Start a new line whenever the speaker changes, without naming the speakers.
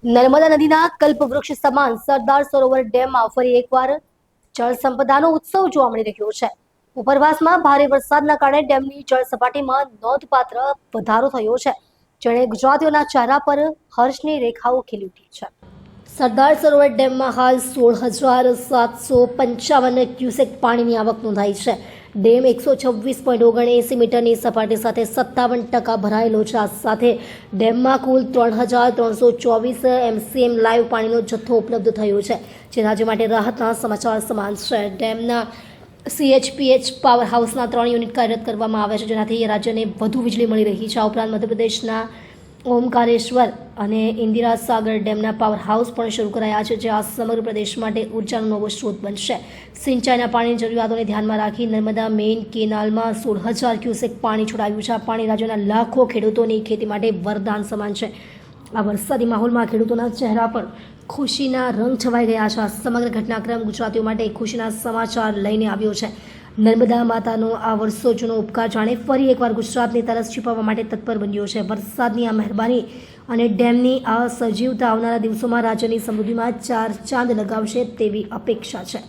નર્મદા નદીના કલ્પવૃક્ષ સમાન સરદાર સરોવર ડેમમાં ફરી એકવાર જળ સંપદાનો ઉત્સવ જોવા મળી રહ્યો છે. ઉપરવાસમાં ભારે વરસાદના કારણે ડેમની જળ સપાટીમાં નોંધપાત્ર વધારો થયો છે, જેણે ગુજરાતીઓના ચહેરા પર હર્ષની રેખાઓ ખીલી ઉઠી છે. સરદાર સરોવર ડેમમાં હાલ 16,755 ક્યુસેક પાણીની આવક નોંધાઈ છે. ડેમ 126.79 મીટરની સપાટી સાથે 57% ભરાયેલો છે. આ સાથે ડેમમાં કુલ 3,324 MCM લાઈવ પાણીનો જથ્થો ઉપલબ્ધ થયો છે, જે રાજ્ય માટે રાહતના સમાચાર સમાન છે. ડેમના CHPH પાવર હાઉસના 3 યુનિટ કાર્યરત કરવામાં આવ્યા છે, જેનાથી રાજ્યને વધુ વીજળી મળી રહી છે. આ ઉપરાંત મધ્યપ્રદેશના ઓમકારેશ્વર અને ઇન્દિરા સાગર ડેમના પાવર હાઉસ પણ શરૂ કરાયા છે, જે આ સમગ્ર પ્રદેશ માટે ઉર્જાનો નવો સ્ત્રોત બનશે. સિંચાઈના પાણીની જરૂરિયાતોને ધ્યાનમાં રાખી નર્મદા મેઇન કેનાલમાં 16,000 ક્યુસેક પાણી છોડાયું છે. આ પાણી રાજ્યના લાખો ખેડૂતોની ખેતી માટે વરદાન સમાન છે. આ વરસાદી માહોલમાં ખેડૂતોના ચહેરા પર ખુશીના રંગ છવાઈ ગયા છે. આ સમગ્ર ઘટનાક્રમ ગુજરાતીઓ માટે ખુશીના સમાચાર લઈને આવ્યો છે. નર્મદા માતાનો આ વર્ષો જૂનો ઉપકાર જાણે ફરી એકવાર ગુજરાતની તરસ છુપાવવા માટે તત્પર બન્યો છે. વરસાદની આ મહેરબાની અને ડેમની આ સજીવતા આવનારા દિવસોમાં રાજ્યની સમૃદ્ધિમાં ચાર ચાંદ લગાવશે તેવી અપેક્ષા છે.